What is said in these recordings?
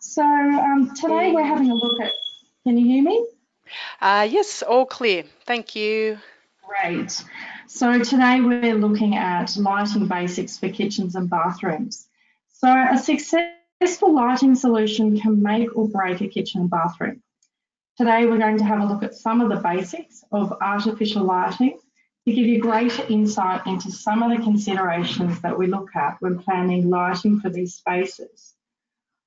Today we're having a look at, can you hear me? Yes, all clear. Thank you. Great. So today we're looking at lighting basics for kitchens and bathrooms. So a successful lighting solution can make or break a kitchen and bathroom. Today we're going to have a look at some of the basics of artificial lighting to give you greater insight into some of the considerations that we look at when planning lighting for these spaces.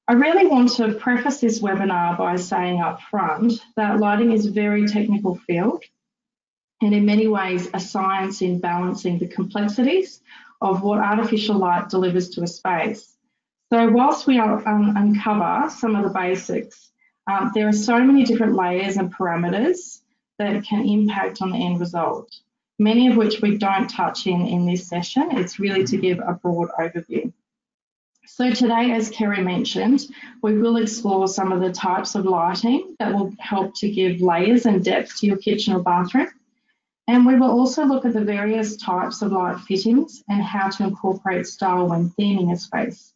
I really want to preface this webinar by saying up front that lighting is a very technical field and in many ways a science in balancing the complexities of what artificial light delivers to a space. So whilst we uncover some of the basics, there are so many different layers and parameters that can impact on the end result, many of which we don't touch in this session. It's really to give a broad overview. So today, as Kerry mentioned, we will explore some of the types of lighting that will help to give layers and depth to your kitchen or bathroom. And we will also look at the various types of light fittings and how to incorporate style when theming a space.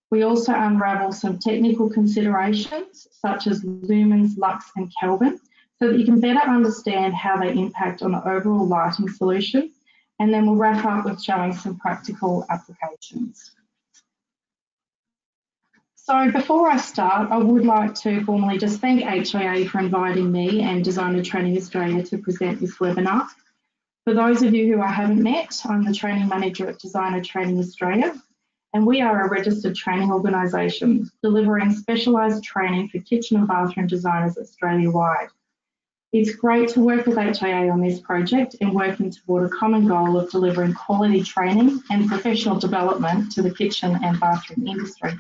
We also unravel some technical considerations such as lumens, lux and Kelvin so that you can better understand how they impact on the overall lighting solution. And then we'll wrap up with showing some practical applications. So before I start, I would like to formally just thank HIA for inviting me and Designer Training Australia to present this webinar. For those of you who I haven't met, I'm the Training Manager at Designer Training Australia, and we are a registered training organisation delivering specialised training for kitchen and bathroom designers Australia-wide. It's great to work with HIA on this project and working toward a common goal of delivering quality training and professional development to the kitchen and bathroom industry.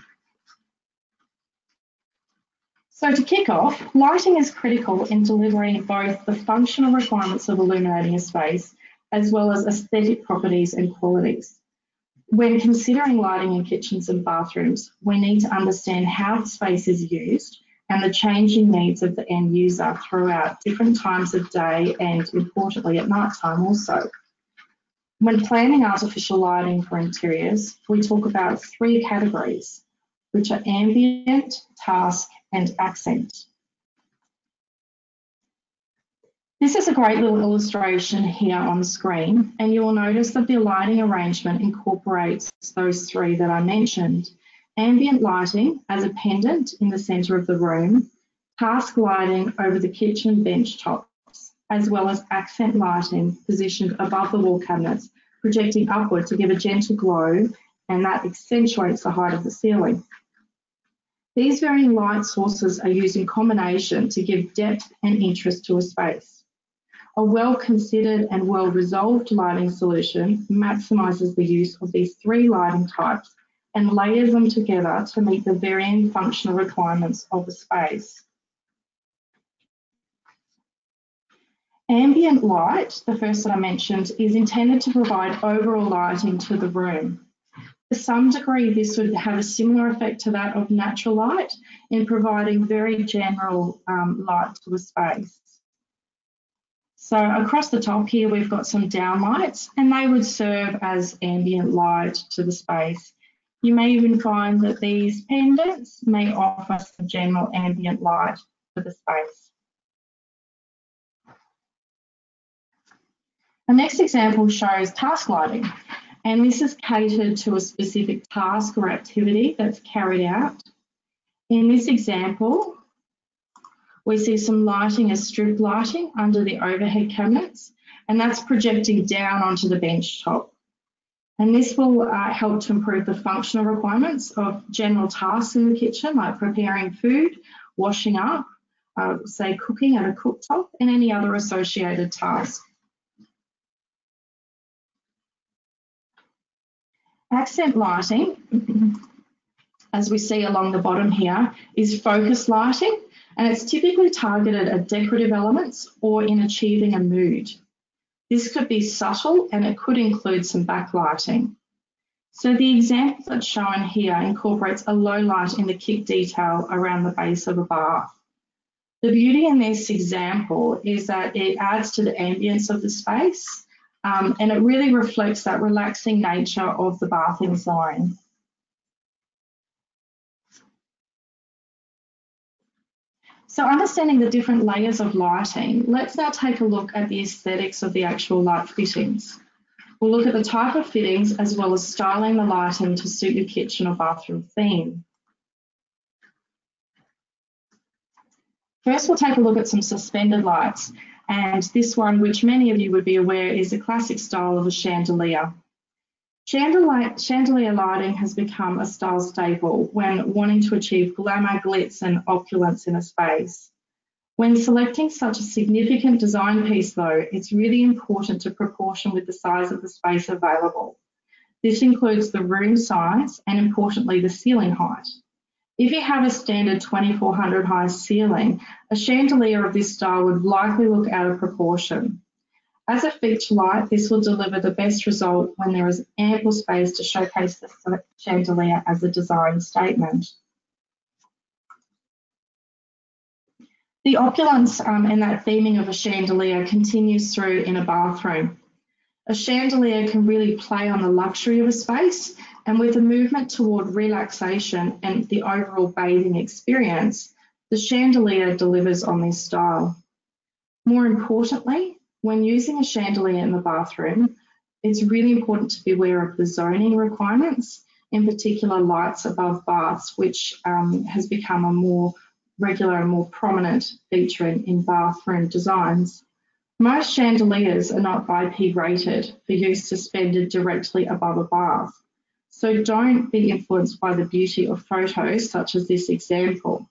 So to kick off, lighting is critical in delivering both the functional requirements of illuminating a space as well as aesthetic properties and qualities. When considering lighting in kitchens and bathrooms, we need to understand how the space is used and the changing needs of the end user throughout different times of day and importantly at night time also. When planning artificial lighting for interiors, we talk about three categories, which are ambient, task, and accent. This is a great little illustration here on the screen, and you will notice that the lighting arrangement incorporates those three that I mentioned. Ambient lighting as a pendant in the centre of the room, task lighting over the kitchen bench tops, as well as accent lighting positioned above the wall cabinets, projecting upward to give a gentle glow, and that accentuates the height of the ceiling. These varying light sources are used in combination to give depth and interest to a space. A well-considered and well-resolved lighting solution maximises the use of these three lighting types and layers them together to meet the varying functional requirements of a space. Ambient light, the first that I mentioned, is intended to provide overall lighting to the room. To some degree, this would have a similar effect to that of natural light in providing very general light to a space. So across the top here, we've got some downlights and they would serve as ambient light to the space. You may even find that these pendants may offer some general ambient light to the space. The next example shows task lighting. And this is catered to a specific task or activity that's carried out. In this example, we see some lighting as strip lighting under the overhead cabinets, and that's projecting down onto the bench top. And this will help to improve the functional requirements of general tasks in the kitchen, like preparing food, washing up, say cooking at a cooktop, and any other associated tasks. Accent lighting, as we see along the bottom here, is focus lighting, and it's typically targeted at decorative elements or in achieving a mood. This could be subtle and it could include some backlighting. So the example that's shown here incorporates a low light in the kick detail around the base of a bath. The beauty in this example is that it adds to the ambience of the space, and it really reflects that relaxing nature of the bathing zone. So understanding the different layers of lighting, let's now take a look at the aesthetics of the actual light fittings. We'll look at the type of fittings as well as styling the lighting to suit your kitchen or bathroom theme. First, we'll take a look at some suspended lights, and this one, which many of you would be aware, is a classic style of a chandelier. Chandelier lighting has become a style staple when wanting to achieve glamour, glitz, and opulence in a space. When selecting such a significant design piece, though, it's really important to proportion with the size of the space available. This includes the room size and, importantly, the ceiling height. If you have a standard 2400 high ceiling, a chandelier of this style would likely look out of proportion. As a feature light, this will deliver the best result when there is ample space to showcase the chandelier as a design statement. The opulence and that theming of a chandelier continues through in a bathroom. A chandelier can really play on the luxury of a space, and with a movement toward relaxation and the overall bathing experience, the chandelier delivers on this style. More importantly, when using a chandelier in the bathroom, it's really important to be aware of the zoning requirements, in particular lights above baths, which has become a more regular and more prominent feature in bathroom designs. Most chandeliers are not IP rated for use suspended directly above a bath, so don't be influenced by the beauty of photos such as this example.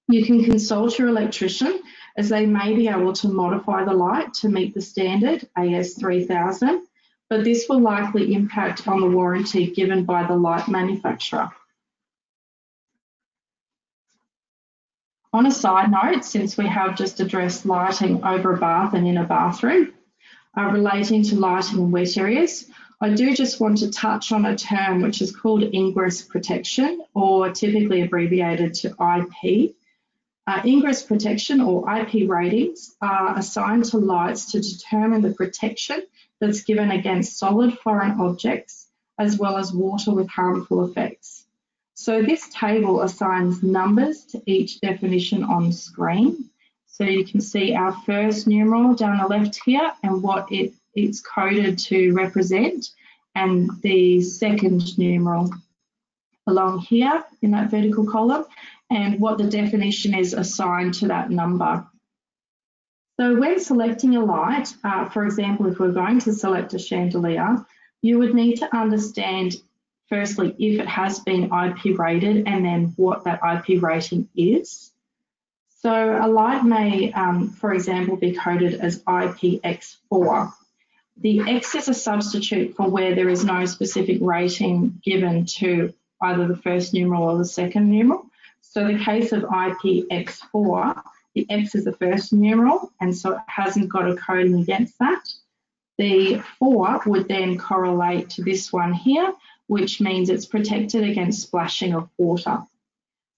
You can consult your electrician, as they may be able to modify the light to meet the standard AS3000, but this will likely impact on the warranty given by the light manufacturer. On a side note, since we have just addressed lighting over a bath and in a bathroom, relating to lighting in wet areas, I do just want to touch on a term which is called ingress protection, or typically abbreviated to IP. Ingress protection or IP ratings are assigned to lights to determine the protection that's given against solid foreign objects as well as water with harmful effects. So this table assigns numbers to each definition on screen. So you can see our first numeral down the left here and what it's coded to represent, and the second numeral along here in that vertical column, and what the definition is assigned to that number. So when selecting a light, for example, if we're going to select a chandelier, you would need to understand firstly if it has been IP rated and then what that IP rating is. So a light may, for example, be coded as IPX4. The X is a substitute for where there is no specific rating given to either the first numeral or the second numeral. So the case of IPX4, the X is the first numeral, and so it hasn't got a coding against that. The 4 would then correlate to this one here, which means it's protected against splashing of water.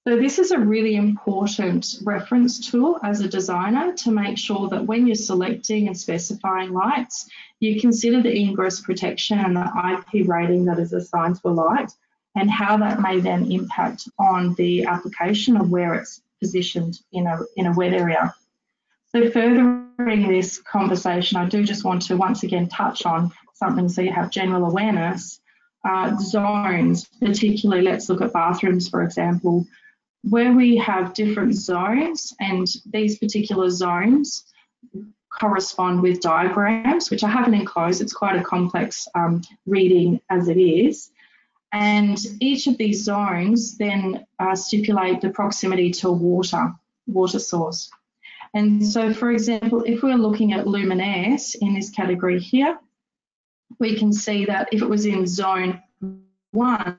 So this is a really important reference tool as a designer to make sure that when you're selecting and specifying lights, you consider the ingress protection and the IP rating that is assigned to a light and how that may then impact on the application of where it's positioned in a wet area. So furthering this conversation, I do just want to once again touch on something so you have general awareness. Zones, particularly let's look at bathrooms, for example, where we have different zones, and these particular zones correspond with diagrams, which I haven't enclosed. It's quite a complex reading as it is. And each of these zones then stipulate the proximity to a water source. And so, for example, if we're looking at luminaires in this category here, we can see that if it was in zone 1,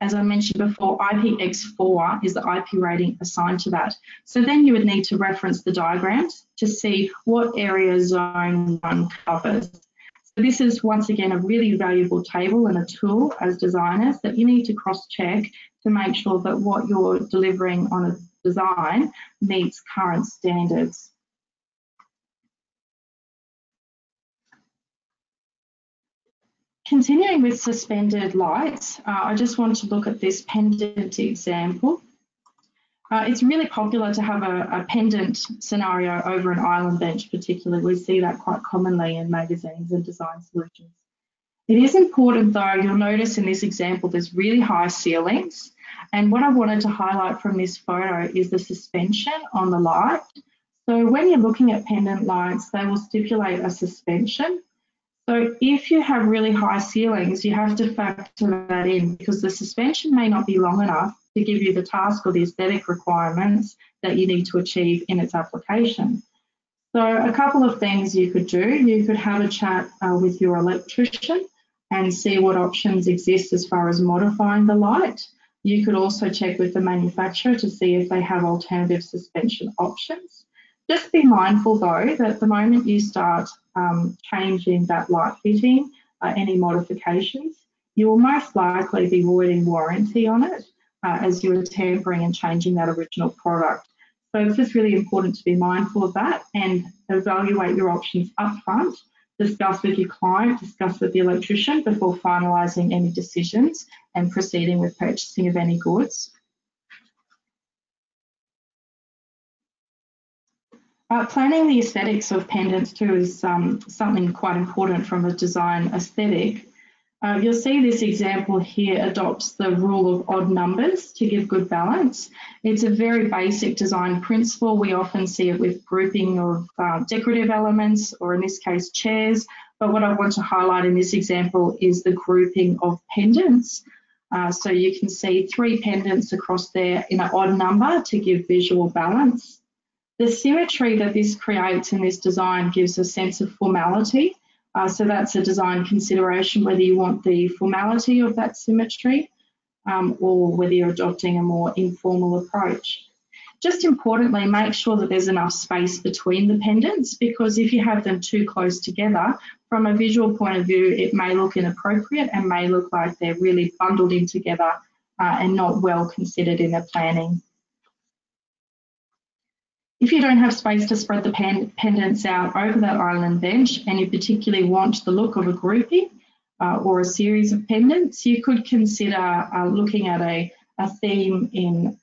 as I mentioned before, IPX4 is the IP rating assigned to that. So then you would need to reference the diagrams to see what area zone 1 covers. So this is once again a really valuable table and a tool as designers that you need to cross-check to make sure that what you're delivering on a design meets current standards. Continuing with suspended lights, I just want to look at this pendant example. It's really popular to have a pendant scenario over an island bench, particularly. We see that quite commonly in magazines and design solutions. It is important though, you'll notice in this example, there's really high ceilings. And what I wanted to highlight from this photo is the suspension on the light. So when you're looking at pendant lights, they will stipulate a suspension. So if you have really high ceilings, you have to factor that in because the suspension may not be long enough to give you the task or the aesthetic requirements that you need to achieve in its application. So a couple of things you could do. You could have a chat with your electrician and see what options exist as far as modifying the light. You could also check with the manufacturer to see if they have alternative suspension options. Just be mindful though that the moment you start changing that light fitting, any modifications, you will most likely be voiding warranty on it as you're tampering and changing that original product. So it's just really important to be mindful of that and evaluate your options up front, discuss with your client, discuss with the electrician before finalising any decisions and proceeding with purchasing of any goods. Planning the aesthetics of pendants too is something quite important from a design aesthetic. You'll see this example here adopts the rule of odd numbers to give good balance. It's a very basic design principle. We often see it with grouping of decorative elements, or in this case, chairs. But what I want to highlight in this example is the grouping of pendants. So you can see 3 pendants across there in an odd number to give visual balance. The symmetry that this creates in this design gives a sense of formality. So that's a design consideration, whether you want the formality of that symmetry or whether you're adopting a more informal approach. Just importantly, make sure that there's enough space between the pendants, because if you have them too close together, from a visual point of view, it may look inappropriate and may look like they're really bundled in together and not well considered in their planning. If you don't have space to spread the pendants out over that island bench and you particularly want the look of a grouping or a series of pendants, you could consider looking at a theme in,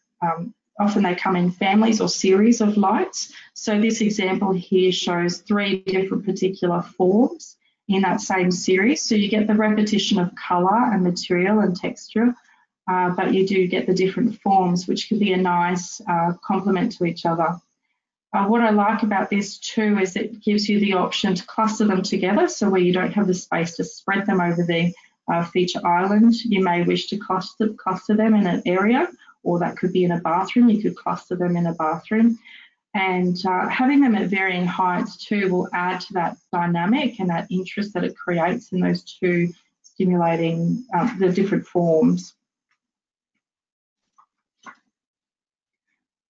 often they come in families or series of lights. So this example here shows 3 different particular forms in that same series. So you get the repetition of colour and material and texture, but you do get the different forms, which could be a nice complement to each other. What I like about this too is it gives you the option to cluster them together, so where you don't have the space to spread them over the feature island, you may wish to cluster them in an area, or that could be in a bathroom. You could cluster them in a bathroom. And having them at varying heights too will add to that dynamic and that interest that it creates in those 2 stimulating the different forms.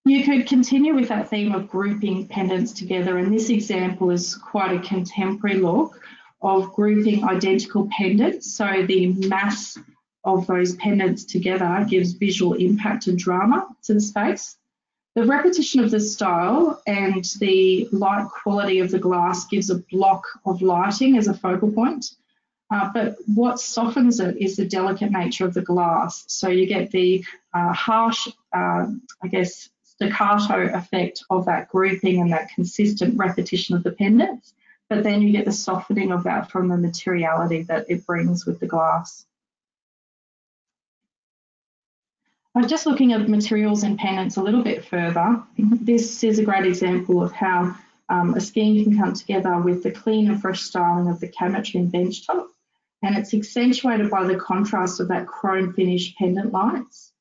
You could continue with that theme of grouping pendants together, and this example is quite a contemporary look of grouping identical pendants. So the mass of those pendants together gives visual impact and drama to the space. The repetition of the style and the light quality of the glass gives a block of lighting as a focal point. But what softens it is the delicate nature of the glass. So you get the harsh, I guess, staccato effect of that grouping and that consistent repetition of the pendants, but then you get the softening of that from the materiality that it brings with the glass. Just looking at materials and pendants a little bit further, this is a great example of how a scheme can come together with the clean and fresh styling of the cabinetry and bench top, and it's accentuated by the contrast of that chrome finish pendant lights.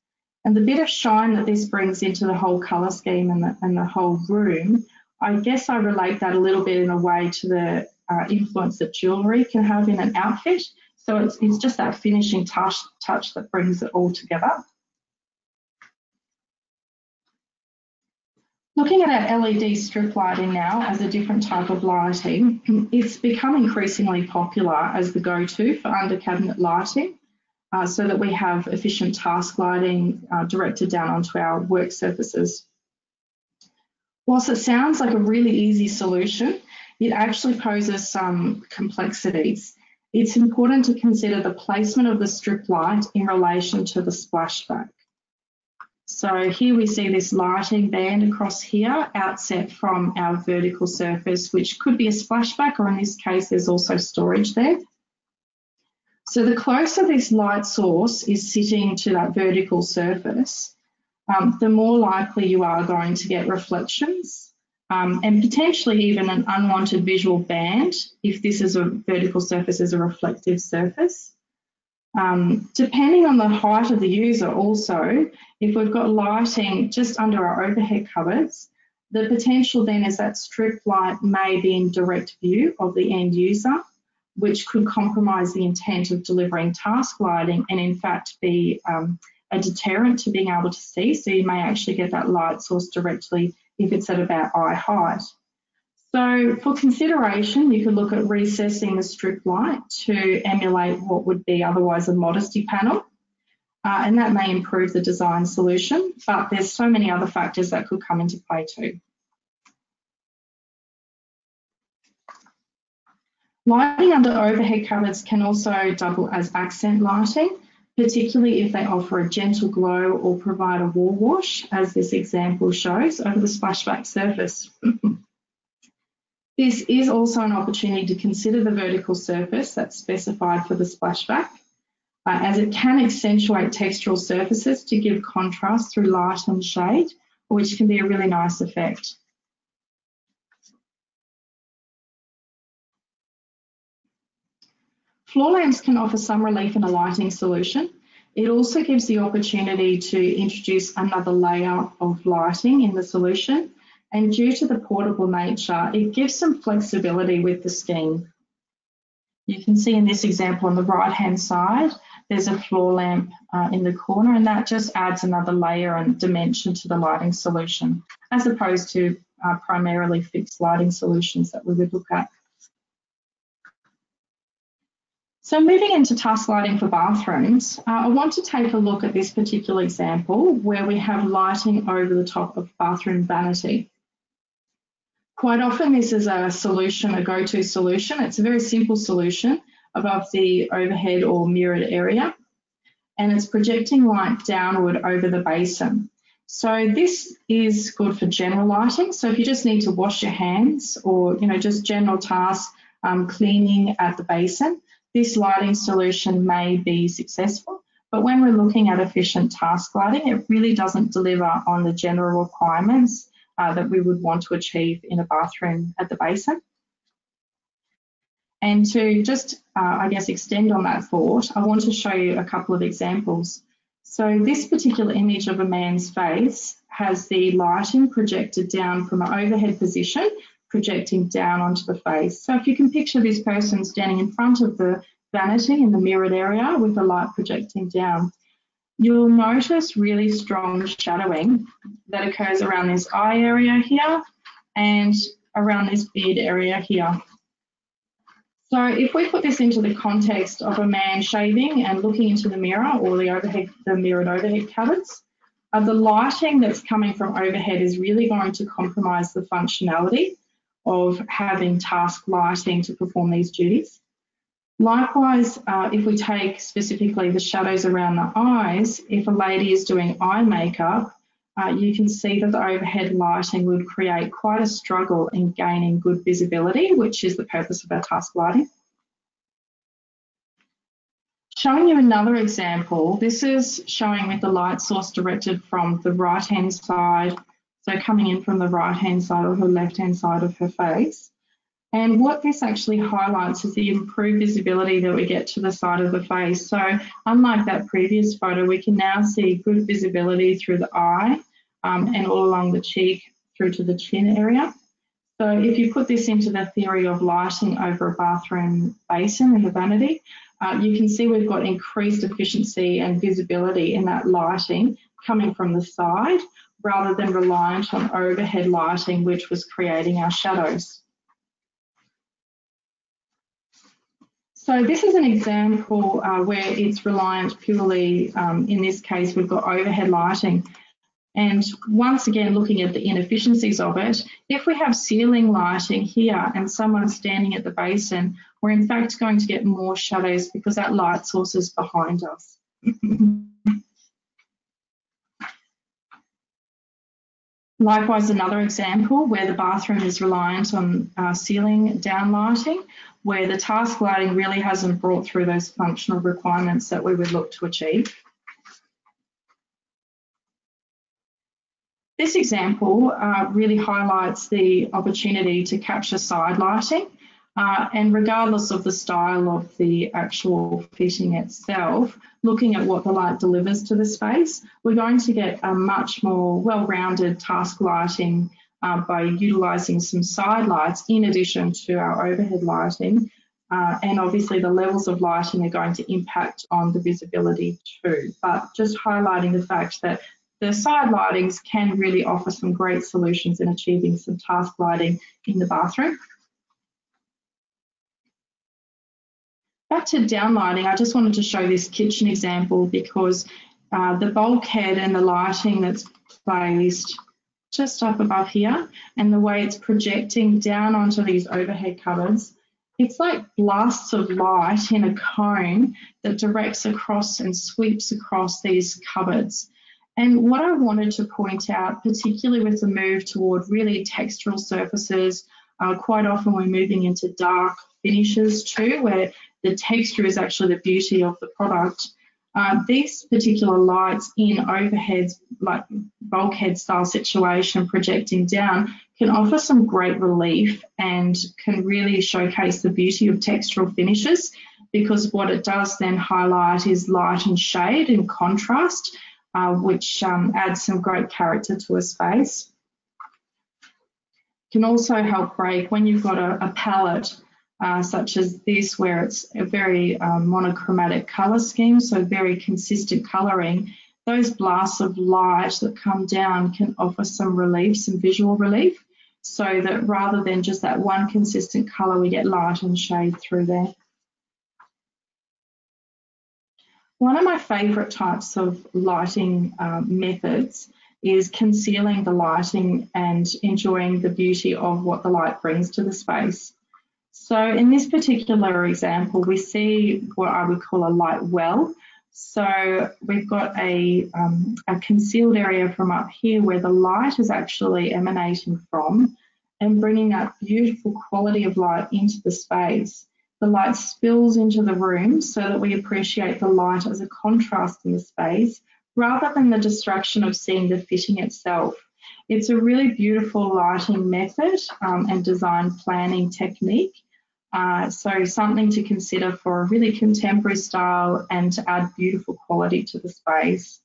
And the bit of shine that this brings into the whole colour scheme and the whole room, I guess I relate that a little bit in a way to the influence that jewellery can have in an outfit. So it's just that finishing touch that brings it all together. Looking at our LED strip lighting now as a different type of lighting, it's become increasingly popular as the go-to for under cabinet lighting. So that we have efficient task lighting directed down onto our work surfaces. Whilst it sounds like a really easy solution, it actually poses some complexities. It's important to consider the placement of the strip light in relation to the splashback. So here we see this lighting band across here, outset from our vertical surface, which could be a splashback, or in this case, there's also storage there. So the closer this light source is sitting to that vertical surface, the more likely you are going to get reflections and potentially even an unwanted visual band if this is a vertical surface is a reflective surface. Depending on the height of the user also, if we've got lighting just under our overhead cupboards, the potential then is that strip light may be in direct view of the end user, which could compromise the intent of delivering task lighting and in fact be a deterrent to being able to see. So you may actually get that light source directly if it's at about eye height. So for consideration, you could look at recessing the strip light to emulate what would be otherwise a modesty panel, and that may improve the design solution, but there's so many other factors that could come into play too. Lighting under overhead cupboards can also double as accent lighting, particularly if they offer a gentle glow or provide a wall wash, as this example shows, over the splashback surface. This is also an opportunity to consider the vertical surface that's specified for the splashback, as it can accentuate textural surfaces to give contrast through light and shade, which can be a really nice effect. Floor lamps can offer some relief in a lighting solution. It also gives the opportunity to introduce another layer of lighting in the solution, and due to the portable nature, it gives some flexibility with the scheme. You can see in this example on the right-hand side, there's a floor lamp in the corner, and that just adds another layer and dimension to the lighting solution, as opposed to primarily fixed lighting solutions that we would look at. So moving into task lighting for bathrooms, I want to take a look at this particular example where we have lighting over the top of bathroom vanity. Quite often this is a solution, a go-to solution. It's a very simple solution above the overhead or mirrored area, and it's projecting light downward over the basin. So this is good for general lighting. So if you just need to wash your hands or just general tasks, cleaning at the basin, this lighting solution may be successful. But when we're looking at efficient task lighting, it really doesn't deliver on the general requirements that we would want to achieve in a bathroom at the basin. And to just, I guess, extend on that thought, I want to show you a couple of examples. So this particular image of a man's face has the lighting projected down from an overhead position, projecting down onto the face. So if you can picture this person standing in front of the vanity in the mirrored area with the light projecting down, you'll notice really strong shadowing that occurs around this eye area here and around this beard area here. So if we put this into the context of a man shaving and looking into the mirror or the mirrored overhead cupboards, the lighting that's coming from overhead is really going to compromise the functionality of having task lighting to perform these duties. Likewise, if we take specifically the shadows around the eyes, if a lady is doing eye makeup, you can see that the overhead lighting would create quite a struggle in gaining good visibility, which is the purpose of our task lighting. Showing you another example, this is showing with the light source directed from the right-hand side, so coming in from the right-hand side or her left-hand side of her face. And what this actually highlights is the improved visibility that we get to the side of the face. So unlike that previous photo, we can now see good visibility through the eye and all along the cheek through to the chin area. So if you put this into the theory of lighting over a bathroom basin in the vanity, you can see we've got increased efficiency and visibility in that lighting coming from the side rather than reliant on overhead lighting, which was creating our shadows. So this is an example where it's reliant purely, in this case, we've got overhead lighting. And once again, looking at the inefficiencies of it, if we have ceiling lighting here and someone standing at the basin, we're in fact going to get more shadows because that light source is behind us. Likewise, another example where the bathroom is reliant on ceiling down lighting, where the task lighting really hasn't brought through those functional requirements that we would look to achieve. This example really highlights the opportunity to capture side lighting, and regardless of the style of the actual fitting itself, looking at what the light delivers to the space, we're going to get a much more well-rounded task lighting by utilising some side lights in addition to our overhead lighting. And obviously the levels of lighting are going to impact on the visibility too, but just highlighting the fact that the side lightings can really offer some great solutions in achieving some task lighting in the bathroom. Back to downlighting, I just wanted to show this kitchen example because the bulkhead and the lighting that's placed just up above here and the way it's projecting down onto these overhead cupboards, it's like blasts of light in a cone that directs across and sweeps across these cupboards. And what I wanted to point out, particularly with the move toward really textural surfaces, quite often we're moving into dark finishes too, where the texture is actually the beauty of the product. These particular lights in overheads, like bulkhead style situation projecting down, can offer some great relief and can really showcase the beauty of textural finishes, because what it does then highlight is light and shade and contrast, which adds some great character to a space. Can also help break when you've got a palette such as this, where it's a very monochromatic colour scheme, so very consistent colouring. Those blasts of light that come down can offer some relief, some visual relief, so that rather than just that one consistent colour, we get light and shade through there. One of my favourite types of lighting methods is concealing the lighting and enjoying the beauty of what the light brings to the space. So in this particular example, we see what I would call a light well. So we've got a concealed area from up here where the light is actually emanating from and bringing that beautiful quality of light into the space. The light spills into the room so that we appreciate the light as a contrast in the space rather than the distraction of seeing the fitting itself. It's a really beautiful lighting method and design planning technique. So something to consider for a really contemporary style and to add beautiful quality to the space.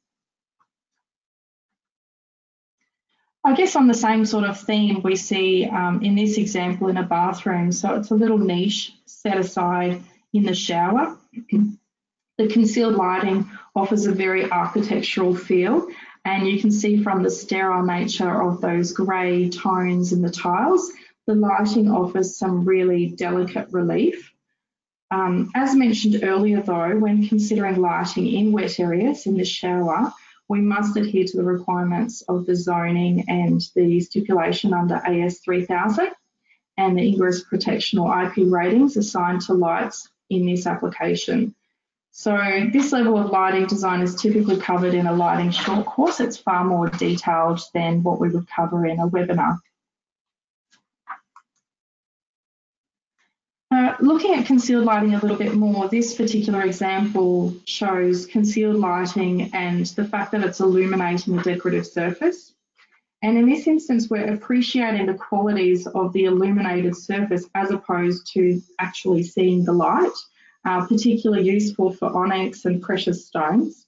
I guess on the same sort of theme we see in this example in a bathroom. So it's a little niche set aside in the shower. The concealed lighting offers a very architectural feel, and you can see from the sterile nature of those grey tones in the tiles, the lighting offers some really delicate relief. As mentioned earlier though, when considering lighting in wet areas in the shower, we must adhere to the requirements of the zoning and the stipulation under AS 3000 and the ingress protection or IP ratings assigned to lights in this application. So this level of lighting design is typically covered in a lighting short course. It's far more detailed than what we would cover in a webinar. Looking at concealed lighting a little bit more, this particular example shows concealed lighting and the fact that it's illuminating a decorative surface. And in this instance, we're appreciating the qualities of the illuminated surface as opposed to actually seeing the light, particularly useful for onyx and precious stones.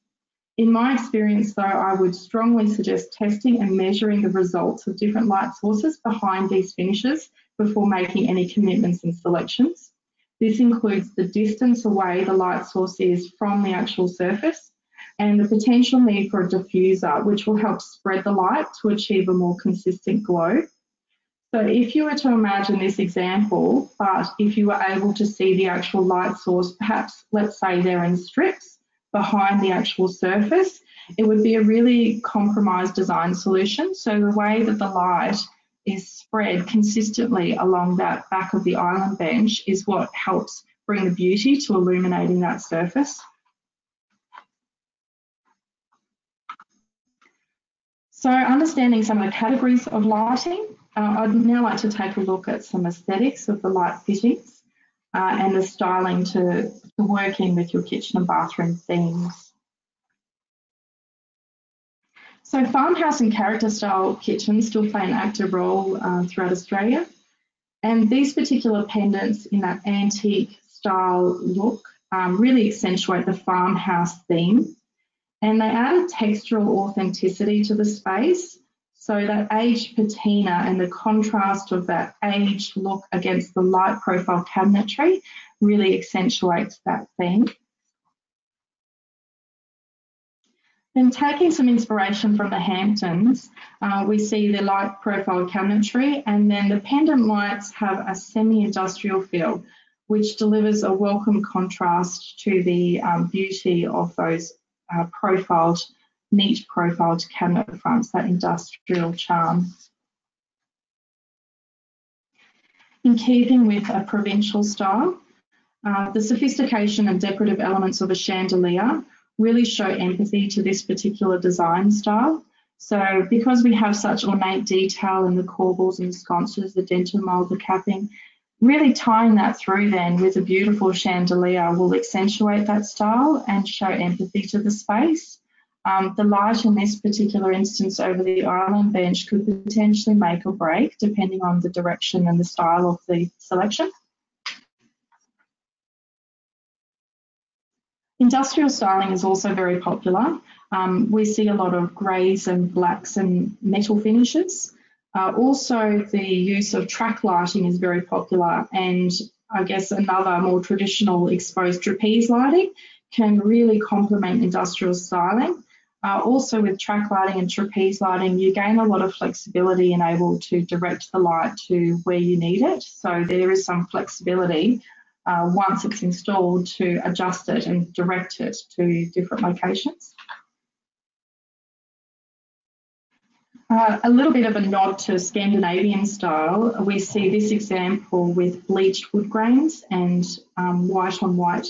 In my experience, though, I would strongly suggest testing and measuring the results of different light sources behind these finishes before making any commitments and selections. This includes the distance away the light source is from the actual surface and the potential need for a diffuser, which will help spread the light to achieve a more consistent glow. So if you were to imagine this example, but if you were able to see the actual light source, perhaps let's say they're in strips behind the actual surface, it would be a really compromised design solution. So the way that the light is spread consistently along that back of the island bench is what helps bring the beauty to illuminating that surface. So understanding some of the categories of lighting, I'd now like to take a look at some aesthetics of the light fittings and the styling to work in with your kitchen and bathroom themes. So farmhouse and character style kitchens still play an active role throughout Australia. And these particular pendants in that antique style look really accentuate the farmhouse theme. And they add a textural authenticity to the space. So that aged patina and the contrast of that aged look against the light profile cabinetry really accentuates that theme. Then taking some inspiration from the Hamptons, we see the light profile cabinetry, and then the pendant lights have a semi-industrial feel, which delivers a welcome contrast to the beauty of those neat profiled cabinet fronts, that industrial charm. In keeping with a provincial style, the sophistication and decorative elements of a chandelier really show empathy to this particular design style. So because we have such ornate detail in the corbels and sconces, the dentin mould, the capping, really tying that through then with a beautiful chandelier will accentuate that style and show empathy to the space. The light in this particular instance over the island bench could potentially make or break depending on the direction and the style of the selection. Industrial styling is also very popular. We see a lot of greys and blacks and metal finishes. Also, the use of track lighting is very popular, and I guess another more traditional exposed trapeze lighting can really complement industrial styling. Also with track lighting and trapeze lighting, you gain a lot of flexibility and able to direct the light to where you need it. So there is some flexibility once it's installed to adjust it and direct it to different locations. A little bit of a nod to Scandinavian style. We see this example with bleached wood grains and white on white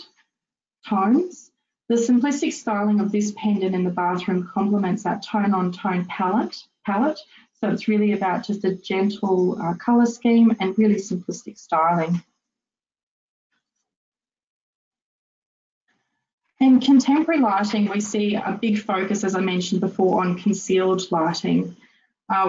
tones. The simplistic styling of this pendant in the bathroom complements that tone on tone palette. So it's really about just a gentle colour scheme and really simplistic styling. In contemporary lighting, we see a big focus, as I mentioned before, on concealed lighting.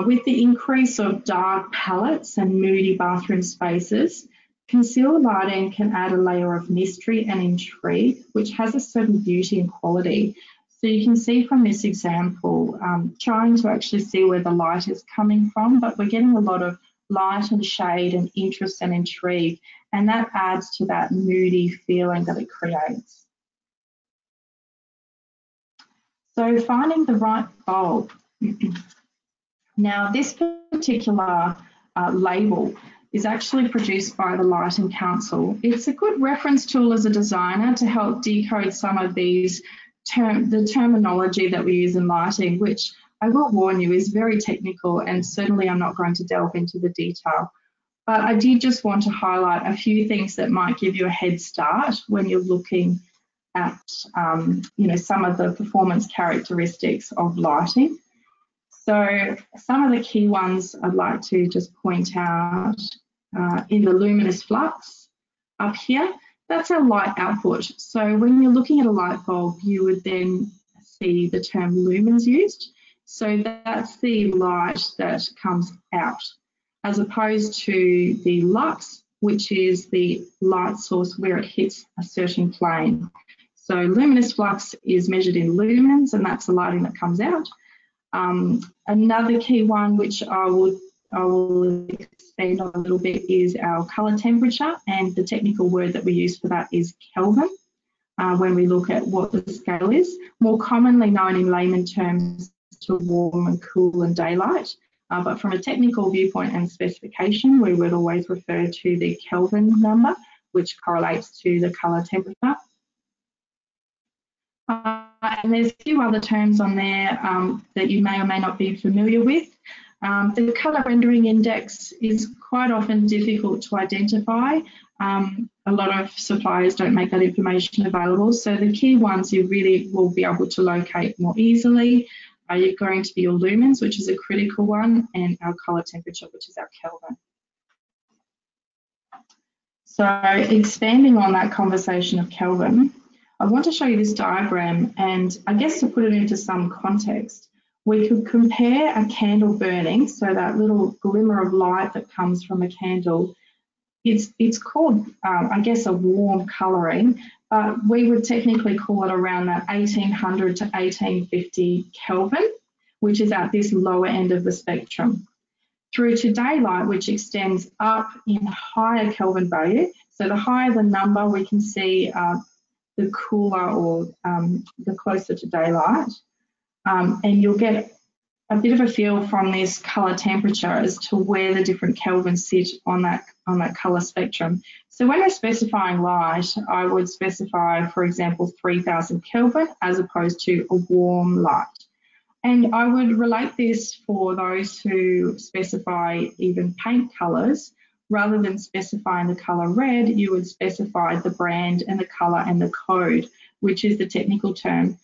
With the increase of dark palettes and moody bathroom spaces, concealed lighting can add a layer of mystery and intrigue, which has a certain beauty and quality. So you can see from this example, trying to actually see where the light is coming from, but we're getting a lot of light and shade and interest and intrigue, and that adds to that moody feeling that it creates. So finding the right bulb. Now this particular label is actually produced by the Lighting Council. It's a good reference tool as a designer to help decode some of these the terminology that we use in lighting, which I will warn you is very technical, and certainly I'm not going to delve into the detail. But I did just want to highlight a few things that might give you a head start when you're looking at some of the performance characteristics of lighting. So some of the key ones I'd like to just point out in the luminous flux up here, that's our light output. So when you're looking at a light bulb, you would then see the term lumens used. So that's the light that comes out, as opposed to the lux, which is the light source where it hits a certain plane. So luminous flux is measured in lumens, and that's the lighting that comes out. Another key one, which I will expand on a little bit, is our colour temperature, and the technical word that we use for that is Kelvin. When we look at what the scale is, more commonly known in layman terms to warm and cool and daylight. But from a technical viewpoint and specification, we would always refer to the Kelvin number, which correlates to the colour temperature. And there's a few other terms on there that you may or may not be familiar with. The colour rendering index is quite often difficult to identify. A lot of suppliers don't make that information available. So the key ones you really will be able to locate more easily. are going to be your lumens, which is a critical one, and our colour temperature, which is our Kelvin. So expanding on that conversation of Kelvin, I want to show you this diagram, and I guess to put it into some context, we could compare a candle burning, so that little glimmer of light that comes from a candle. It's called, I guess, a warm colouring, but we would technically call it around that 1800 to 1850 Kelvin, which is at this lower end of the spectrum, through to daylight, which extends up in higher Kelvin value. So the higher the number, we can see the cooler or the closer to daylight. And you'll get a bit of a feel from this colour temperature as to where the different Kelvins sit on that colour spectrum. So when we're specifying light, I would specify, for example, 3000 Kelvin as opposed to a warm light. And I would relate this for those who specify even paint colours. Rather than specifying the colour red, you would specify the brand and the colour and the code, which is the technical term.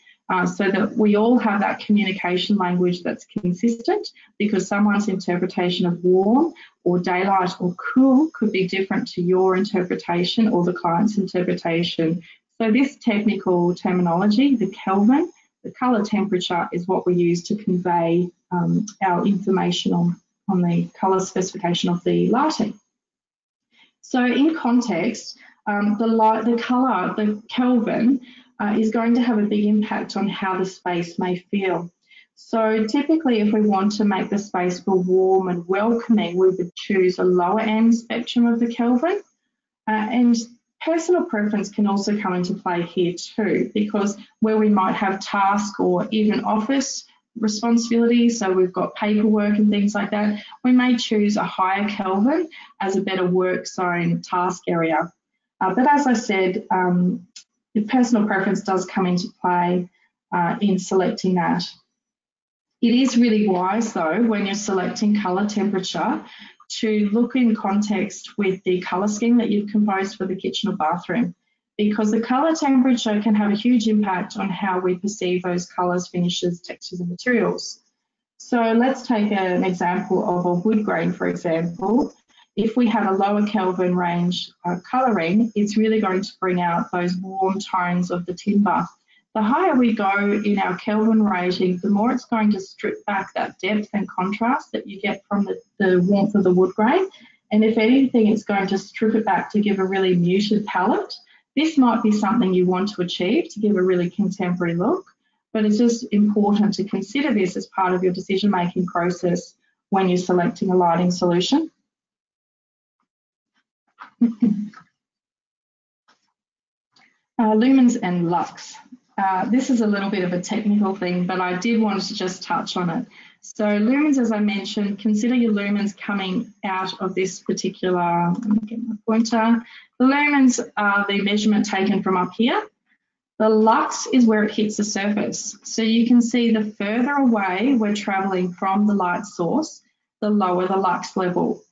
So that we all have that communication language that's consistent, because someone's interpretation of warm or daylight or cool could be different to your interpretation or the client's interpretation. So this technical terminology, the Kelvin, the colour temperature, is what we use to convey our information on the colour specification of the lighting. So in context, the colour, the Kelvin, is going to have a big impact on how the space may feel. So typically, if we want to make the space feel warm and welcoming, we would choose a lower end spectrum of the Kelvin. And personal preference can also come into play here too, because where we might have task or even office responsibilities, so we've got paperwork and things like that, we may choose a higher Kelvin as a better work zone task area. But as I said, the personal preference does come into play in selecting that. It is really wise though, when you're selecting colour temperature, to look in context with the colour scheme that you've composed for the kitchen or bathroom, because the colour temperature can have a huge impact on how we perceive those colours, finishes, textures and materials. So let's take an example of a wood grain, for example. If we have a lower Kelvin range colouring, it's really going to bring out those warm tones of the timber. The higher we go in our Kelvin rating, the more it's going to strip back that depth and contrast that you get from the warmth of the wood grain. And if anything, it's going to strip it back to give a really muted palette. This might be something you want to achieve to give a really contemporary look, but it's just important to consider this as part of your decision-making process when you're selecting a lighting solution. Lumens and lux. This is a little bit of a technical thing, but I did want to just touch on it. So lumens, as I mentioned, consider your lumens coming out of this particular, let me get my pointer. The lumens are the measurement taken from up here. The lux is where it hits the surface. So you can see the further away we're traveling from the light source, the lower the lux level.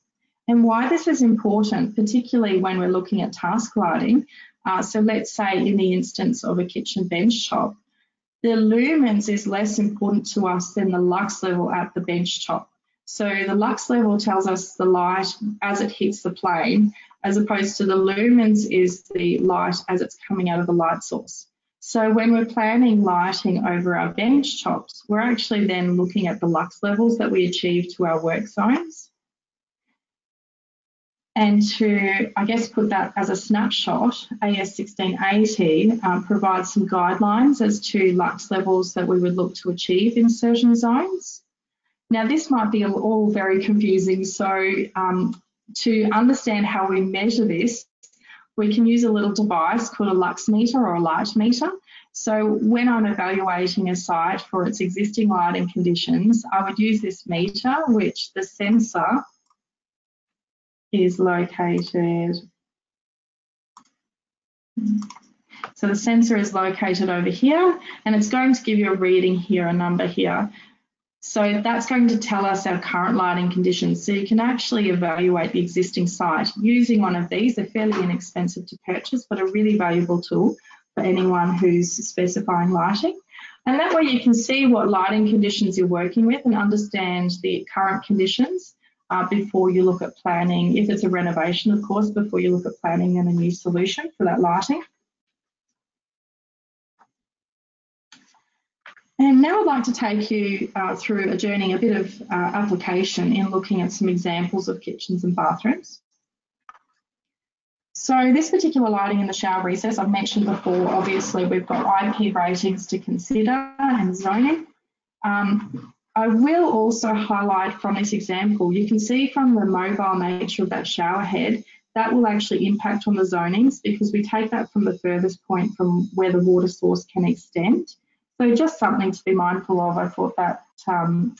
And why this is important, particularly when we're looking at task lighting, so let's say in the instance of a kitchen bench top, the lumens is less important to us than the lux level at the bench top. So the lux level tells us the light as it hits the plane, as opposed to the lumens is the light as it's coming out of the light source. So when we're planning lighting over our bench tops, we're actually then looking at the lux levels that we achieve to our work zones. And to, I guess, put that as a snapshot, AS 1680 provides some guidelines as to lux levels that we would look to achieve in certain zones. Now, this might be all very confusing, so to understand how we measure this, we can use a little device called a lux meter or a light meter. So when I'm evaluating a site for its existing lighting conditions, I would use this meter, which the sensor is located. So the sensor is located over here, and it's going to give you a reading here, a number here. So that's going to tell us our current lighting conditions. So you can actually evaluate the existing site using one of these. They're fairly inexpensive to purchase, but a really valuable tool for anyone who's specifying lighting. And that way you can see what lighting conditions you're working with and understand the current conditions before you look at planning, if it's a renovation, of course, before you look at planning and a new solution for that lighting. And now I'd like to take you through a journey, a bit of application in looking at some examples of kitchens and bathrooms. So this particular lighting in the shower recess, I've mentioned before, obviously we've got IP ratings to consider and zoning. I will also highlight from this example, you can see from the mobile nature of that shower head, that will actually impact on the zonings because we take that from the furthest point from where the water source can extend. So just something to be mindful of. I thought that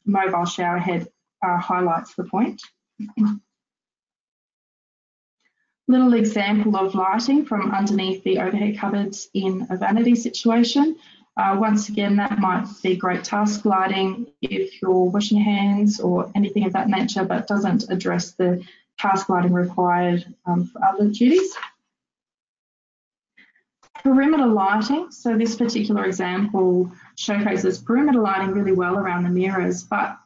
mobile shower head highlights the point. Little example of lighting from underneath the overhead cupboards in a vanity situation. Once again, that might be great task lighting if you're washing your hands or anything of that nature, but doesn't address the task lighting required for other duties. Perimeter lighting. So this particular example showcases perimeter lighting really well around the mirrors, but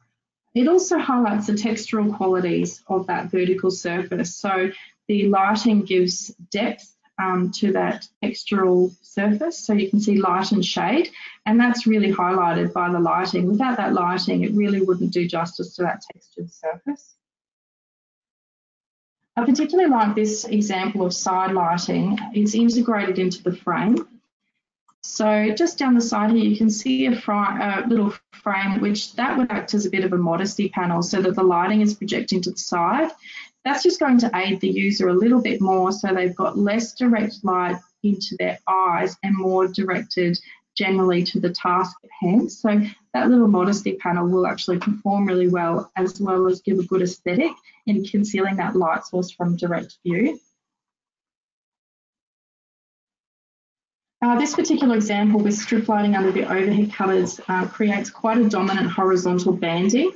it also highlights the textural qualities of that vertical surface. So the lighting gives depth to that textural surface. So you can see light and shade, and that's really highlighted by the lighting. Without that lighting, it really wouldn't do justice to that textured surface. I particularly like this example of side lighting. It's integrated into the frame. So just down the side here, you can see a little frame, which that would act as a bit of a modesty panel so that the lighting is projecting to the side. That's just going to aid the user a little bit more so they've got less direct light into their eyes and more directed generally to the task at hand. So that little modesty panel will actually perform really well as give a good aesthetic in concealing that light source from direct view. This particular example with strip lighting under the overhead cupboards creates quite a dominant horizontal banding.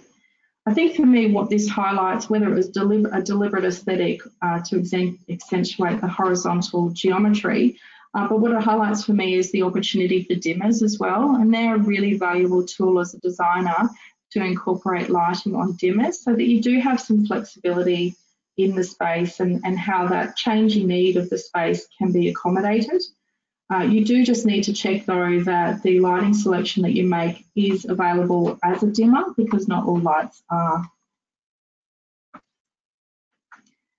I think for me what this highlights, whether it was a deliberate aesthetic to accentuate the horizontal geometry, but what it highlights for me is the opportunity for dimmers as well, and they're a really valuable tool as a designer to incorporate lighting on dimmers so that you do have some flexibility in the space and how that changing need of the space can be accommodated. You do just need to check though that the lighting selection that you make is available as a dimmer because not all lights are.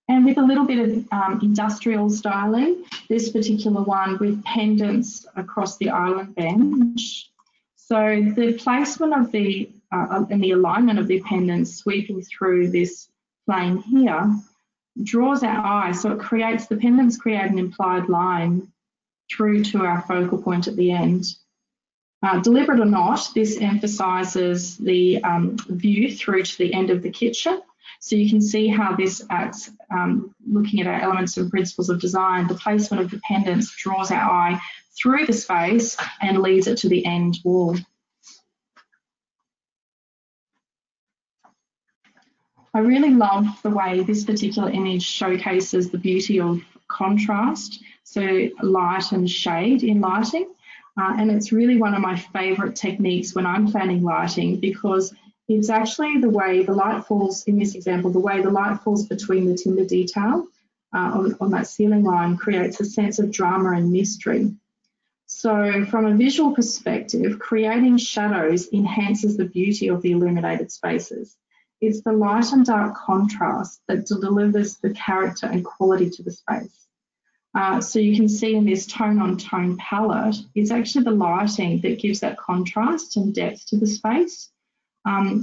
And with a little bit of industrial styling, this particular one with pendants across the island bench. So the placement of the and the alignment of the pendants sweeping through this plane here draws our eye. So it creates, the pendants create an implied line through to our focal point at the end. Deliberate or not, this emphasises the view through to the end of the kitchen. So you can see how this acts, looking at our elements and principles of design, the placement of the pendants draws our eye through the space and leads it to the end wall. I really love the way this particular image showcases the beauty of contrast, so light and shade in lighting. And it's really one of my favourite techniques when I'm planning lighting because it's actually the way the light falls, in this example, the way the light falls between the timber detail on that ceiling line creates a sense of drama and mystery. So from a visual perspective, creating shadows enhances the beauty of the illuminated spaces. It's the light and dark contrast that delivers the character and quality to the space. So you can see in this tone-on-tone palette, it's actually the lighting that gives that contrast and depth to the space.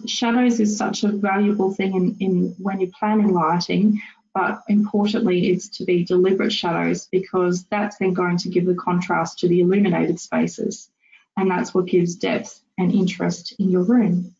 Shadows is such a valuable thing in when you're planning lighting, but importantly, it's to be deliberate shadows because that's then going to give the contrast to the illuminated spaces, and that's what gives depth and interest in your room.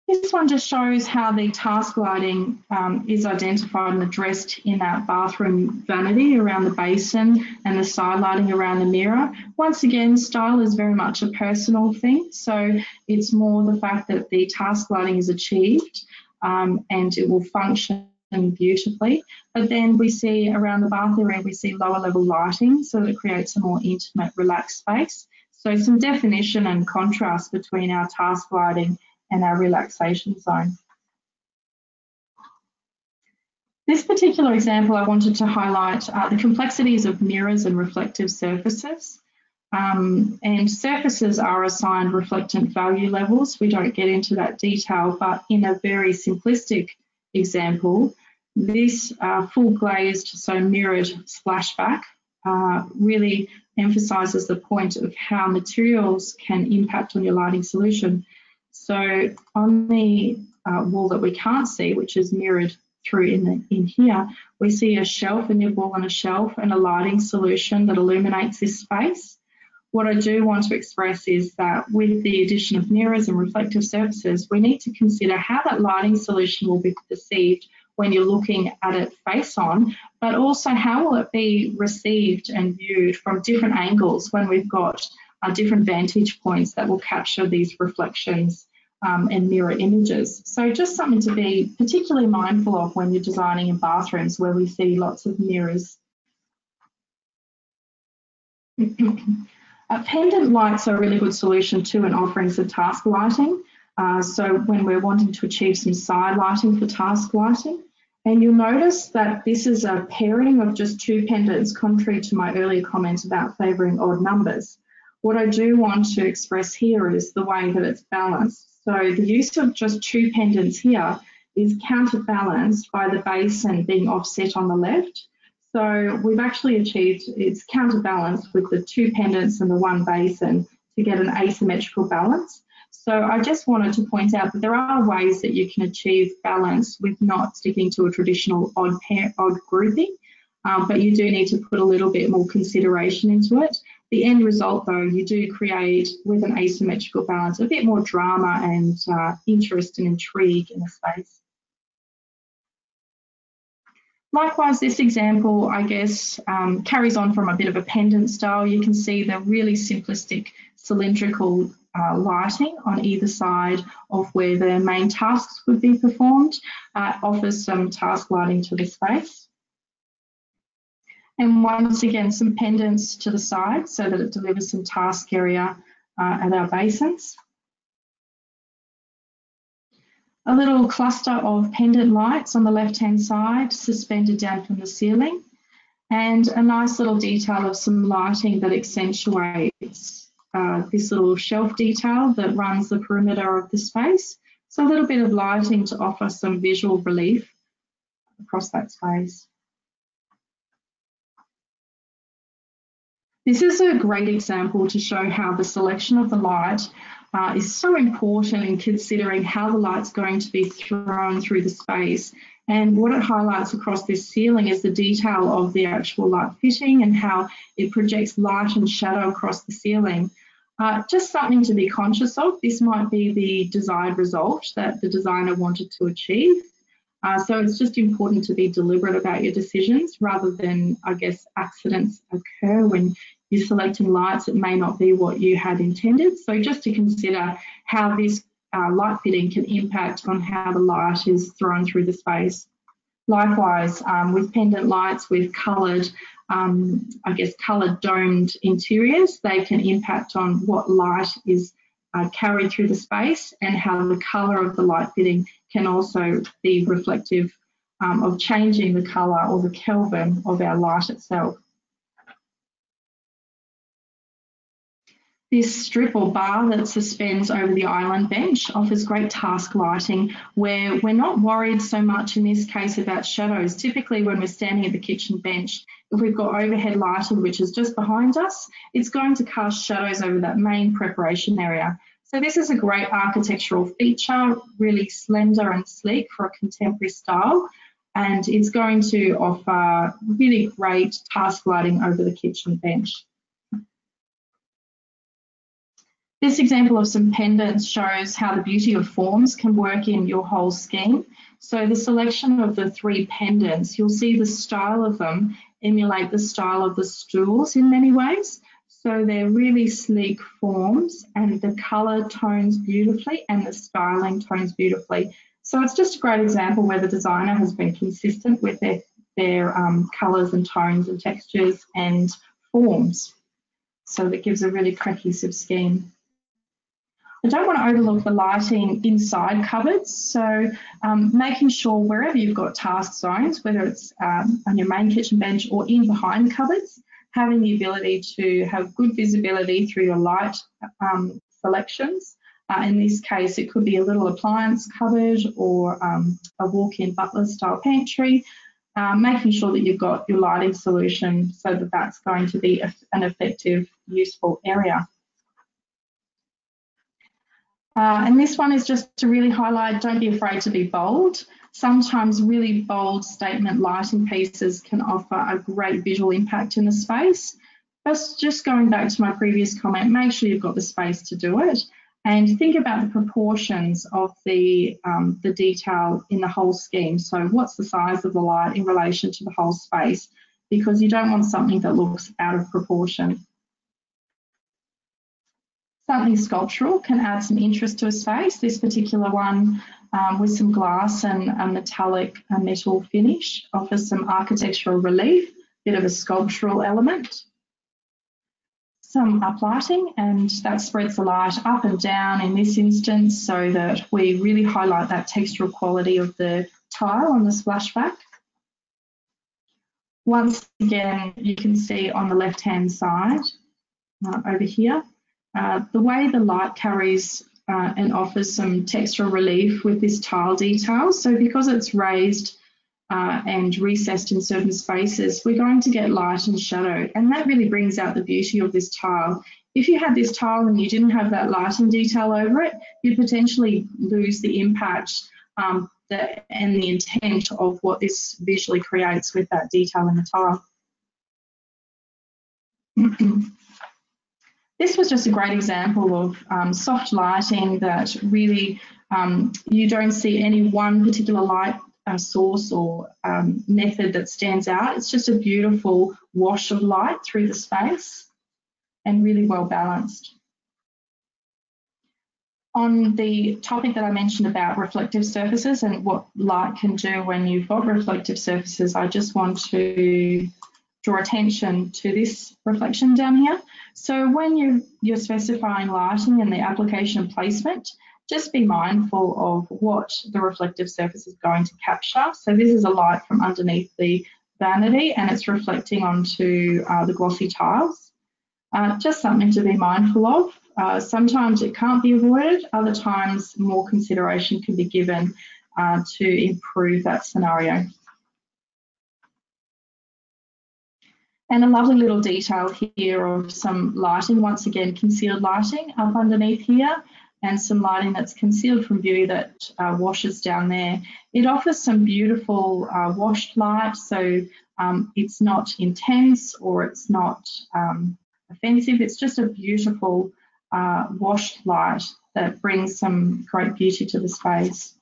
This one just shows how the task lighting is identified and addressed in that bathroom vanity around the basin and the side lighting around the mirror. Once again, style is very much a personal thing, so it's more the fact that the task lighting is achieved and it will function beautifully. But then we see around the bath area, we see lower level lighting, so that it creates a more intimate, relaxed space. So some definition and contrast between our task lighting and our relaxation zone. This particular example, I wanted to highlight the complexities of mirrors and reflective surfaces. And surfaces are assigned reflectant value levels. We don't get into that detail, but in a very simplistic example, this full glazed, so mirrored splashback really emphasises the point of how materials can impact on your lighting solution. So on the wall that we can't see, which is mirrored through in here, we see a shelf, a nib wall and a shelf, and a lighting solution that illuminates this space. What I do want to express is that with the addition of mirrors and reflective surfaces, we need to consider how that lighting solution will be perceived when you're looking at it face on, but also how will it be received and viewed from different angles when we've got different vantage points that will capture these reflections and mirror images. So just something to be particularly mindful of when you're designing in bathrooms where we see lots of mirrors. Pendant lights are a really good solution too in offerings of task lighting. So when we're wanting to achieve some side lighting for task lighting, and you'll notice that this is a pairing of just two pendants, contrary to my earlier comment about favouring odd numbers. What I do want to express here is the way that it's balanced. So the use of just two pendants here is counterbalanced by the basin being offset on the left. So we've actually achieved its counterbalanced with the two pendants and the one basin to get an asymmetrical balance. So I just wanted to point out that there are ways that you can achieve balance with not sticking to a traditional odd grouping, but you do need to put a little bit more consideration into it. The end result, though, you do create with an asymmetrical balance a bit more drama and interest and intrigue in a space. Likewise, this example, I guess, carries on from a bit of a pendant style. You can see the really simplistic cylindrical lighting on either side of where the main tasks would be performed, offers some task lighting to the space. And once again, some pendants to the side so that it delivers some task area at our basins. A little cluster of pendant lights on the left-hand side suspended down from the ceiling, and a nice little detail of some lighting that accentuates this little shelf detail that runs the perimeter of the space. So a little bit of lighting to offer some visual relief across that space. This is a great example to show how the selection of the light is so important in considering how the light's going to be thrown through the space. And what it highlights across this ceiling is the detail of the actual light fitting and how it projects light and shadow across the ceiling. Just something to be conscious of. This might be the desired result that the designer wanted to achieve. So it's just important to be deliberate about your decisions rather than, I guess, accidents occur when you're selecting lights. It may not be what you had intended. So just to consider how this light fitting can impact on how the light is thrown through the space. Likewise, with pendant lights with coloured, I guess, coloured domed interiors, they can impact on what light is carried through the space and how the colour of the light fitting can also be reflective of changing the colour or the Kelvin of our light itself. This strip or bar that suspends over the island bench offers great task lighting where we're not worried so much in this case about shadows. Typically when we're standing at the kitchen bench, if we've got overhead lighting which is just behind us, it's going to cast shadows over that main preparation area. So this is a great architectural feature, really slender and sleek for a contemporary style, and it's going to offer really great task lighting over the kitchen bench. This example of some pendants shows how the beauty of forms can work in your whole scheme. So the selection of the three pendants, you'll see the style of them emulate the style of the stools in many ways. So they're really sleek forms and the colour tones beautifully and the styling tones beautifully. So it's just a great example where the designer has been consistent with their colours and tones and textures and forms. So that gives a really cohesive scheme. I don't want to overlook the lighting inside cupboards. So making sure wherever you've got task zones, whether it's on your main kitchen bench or in behind cupboards, having the ability to have good visibility through your light selections. In this case, it could be a little appliance cupboard or a walk-in butler style pantry, making sure that you've got your lighting solution so that that's going to be an effective, useful area. And this one is just to really highlight, don't be afraid to be bold. Sometimes really bold statement lighting pieces can offer a great visual impact in the space. But just going back to my previous comment, make sure you've got the space to do it and think about the proportions of the detail in the whole scheme. So what's the size of the light in relation to the whole space? Because you don't want something that looks out of proportion. Something sculptural can add some interest to a space. This particular one with some glass and a metallic metal finish offers some architectural relief, bit of a sculptural element. Some uplighting, and that spreads the light up and down in this instance so that we really highlight that textural quality of the tile on the splashback. Once again, you can see on the left-hand side over here, the way the light carries and offers some textural relief with this tile detail. So because it's raised and recessed in certain spaces, we're going to get light and shadow, and that really brings out the beauty of this tile. If you had this tile and you didn't have that lighting detail over it, you'd potentially lose the impact and the intent of what this visually creates with that detail in the tile. This was just a great example of soft lighting that really you don't see any one particular light source or method that stands out. It's just a beautiful wash of light through the space and really well balanced. On the topic that I mentioned about reflective surfaces and what light can do when you've got reflective surfaces, I just want to draw attention to this reflection down here. So when you're specifying lighting and the application and placement, just be mindful of what the reflective surface is going to capture. So this is a light from underneath the vanity and it's reflecting onto the glossy tiles. Just something to be mindful of. Sometimes it can't be avoided, other times more consideration can be given to improve that scenario. And a lovely little detail here of some lighting, once again concealed lighting up underneath here, and some lighting that's concealed from view that washes down there. It offers some beautiful washed light, so it's not intense or it's not offensive. It's just a beautiful washed light that brings some great beauty to the space.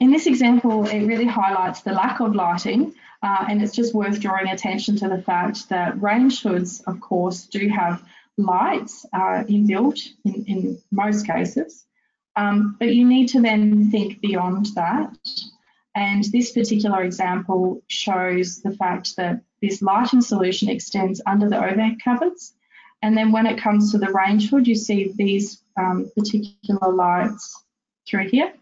In this example, it really highlights the lack of lighting, and it's just worth drawing attention to the fact that range hoods, of course, do have lights inbuilt in most cases, but you need to then think beyond that. And this particular example shows the fact that this lighting solution extends under the overhead cupboards. And then when it comes to the range hood, you see these particular lights through here.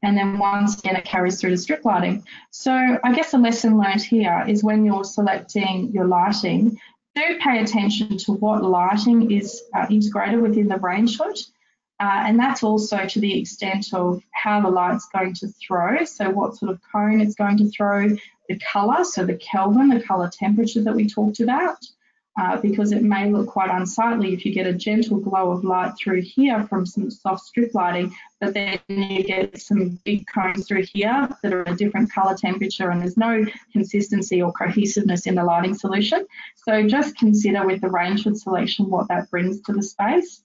And then once again, it carries through to strip lighting. So I guess the lesson learned here is when you're selecting your lighting, do pay attention to what lighting is integrated within the range hood. And that's also to the extent of how the light's going to throw. So what sort of cone it's going to throw, the colour, so the Kelvin, the colour temperature that we talked about. Because it may look quite unsightly if you get a gentle glow of light through here from some soft strip lighting, but then you get some big cones through here that are a different colour temperature and there's no consistency or cohesiveness in the lighting solution. So just consider with the range hood selection what that brings to the space.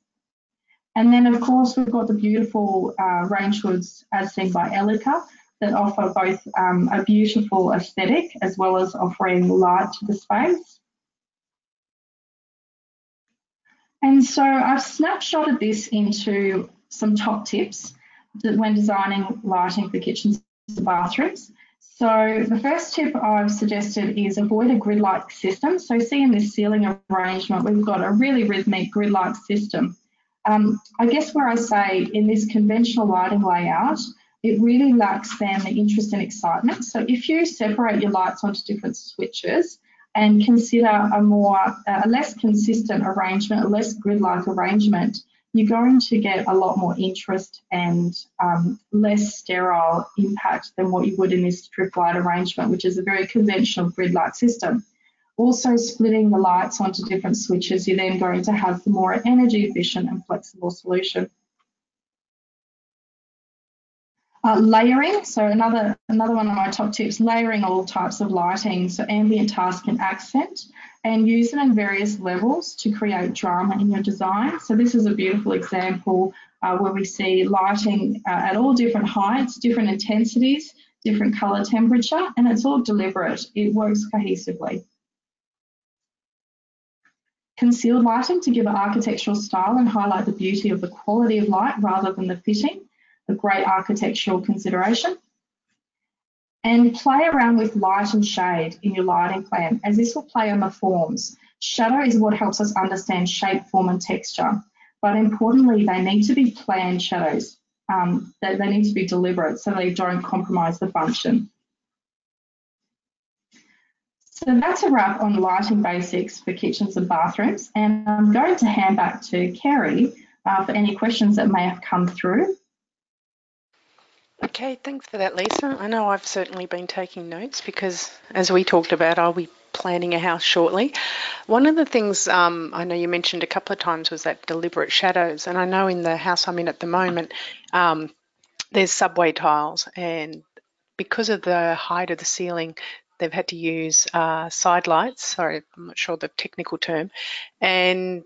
And then of course we've got the beautiful range hoods as seen by Elica that offer both a beautiful aesthetic as well as offering light to the space. And so I've snapshotted this into some top tips when designing lighting for kitchens and bathrooms. So the first tip I've suggested is avoid a grid-like system. So see in this ceiling arrangement, we've got a really rhythmic grid-like system. I guess where I say in this conventional lighting layout, it really lacks then the interest and excitement. So if you separate your lights onto different switches and consider a less consistent arrangement, a less grid-like arrangement, you're going to get a lot more interest and less sterile impact than what you would in this strip light arrangement, which is a very conventional grid-like system. Also, splitting the lights onto different switches, you're then going to have the more energy efficient and flexible solution. Layering, so another one of my top tips, layering all types of lighting, so ambient, task and accent, and use it in various levels to create drama in your design. So this is a beautiful example where we see lighting at all different heights, different intensities, different colour temperature, and it's all deliberate. It works cohesively. Concealed lighting to give an architectural style and highlight the beauty of the quality of light rather than the fitting, a great architectural consideration. And play around with light and shade in your lighting plan, as this will play on the forms. Shadow is what helps us understand shape, form and texture, but importantly, they need to be planned shadows. They need to be deliberate so they don't compromise the function. So that's a wrap on lighting basics for kitchens and bathrooms, and I'm going to hand back to Kerry for any questions that may have come through. Okay, thanks for that, Lisa. I know I've certainly been taking notes because, as we talked about, I'll be planning a house shortly. One of the things I know you mentioned a couple of times was that deliberate shadows, and I know in the house I'm in at the moment, there's subway tiles, and because of the height of the ceiling, they've had to use side lights. Sorry, I'm not sure the technical term, and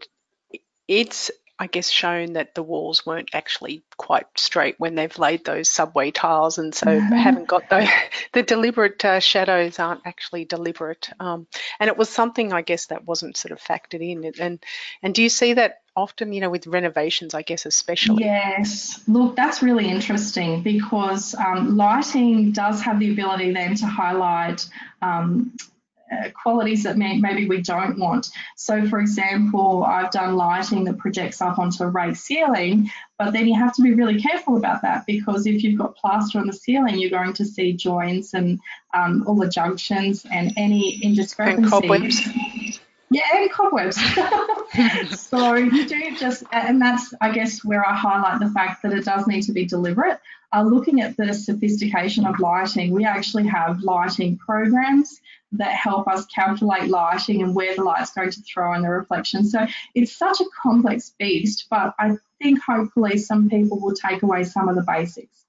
it's, I guess, shown that the walls weren't actually quite straight when they've laid those subway tiles, and so haven't got the deliberate shadows aren't actually deliberate. And it was something, I guess, that wasn't sort of factored in. And do you see that often, you know, with renovations, I guess, especially? Yes, look, that's really interesting because lighting does have the ability then to highlight qualities that maybe we don't want. So for example, I've done lighting that projects up onto a raised ceiling, but then you have to be really careful about that because if you've got plaster on the ceiling, you're going to see joints and all the junctions and any indiscrepancies. And cobwebs. Yeah, and cobwebs. So you do just, and that's, I guess, where I highlight the fact that it does need to be deliberate. Looking at the sophistication of lighting, we actually have lighting programs that help us calculate lighting and where the light's going to throw in the reflection. So it's such a complex beast, but I think hopefully some people will take away some of the basics.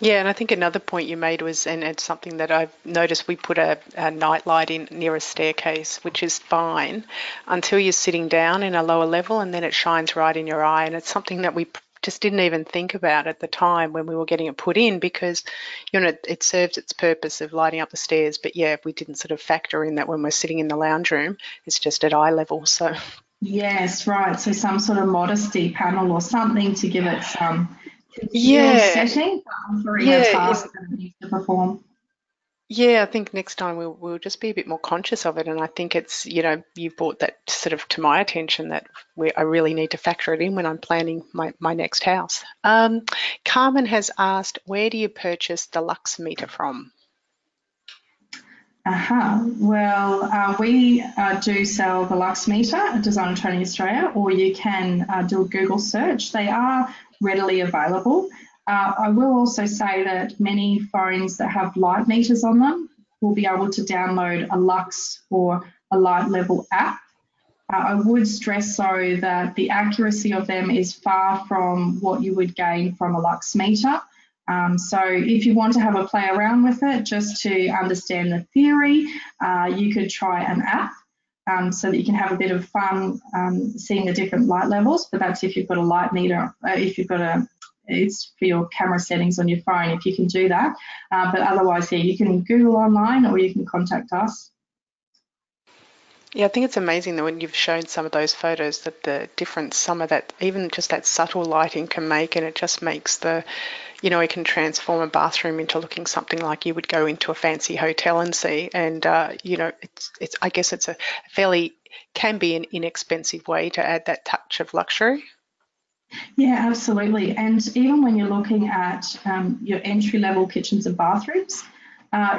Yeah, and I think another point you made was, and it's something that I've noticed, we put a night light in near a staircase, which is fine until you're sitting down in a lower level and then it shines right in your eye. And it's something that we just didn't even think about at the time when we were getting it put in because, you know, it serves its purpose of lighting up the stairs. But yeah, we didn't sort of factor in that when we're sitting in the lounge room, it's just at eye level. So yes, right. So some sort of modesty panel or something to give it some setting for offering a task that it needs to perform. Yeah, I think next time we'll just be a bit more conscious of it, and I think it's, you know, you've brought that sort of to my attention that I really need to factor it in when I'm planning my next house. Carmen has asked, where do you purchase the Lux meter from? Well, we do sell the Lux meter at Design and Training Australia, or you can do a Google search. They are readily available. I will also say that many phones that have light meters on them will be able to download a Lux or a light level app. I would stress though that the accuracy of them is far from what you would gain from a Lux meter. So if you want to have a play around with it, just to understand the theory, you could try an app so that you can have a bit of fun seeing the different light levels, but that's if you've got a light meter, if you've got it's for your camera settings on your phone, if you can do that. But otherwise, yeah, you can Google online or you can contact us. Yeah, I think it's amazing that when you've shown some of those photos that the difference some of that, even just that subtle lighting can make, and it just makes it can transform a bathroom into looking something like you would go into a fancy hotel and see. And, I guess it's a fairly, can be an inexpensive way to add that touch of luxury. Yeah, absolutely. And even when you're looking at your entry level kitchens and bathrooms,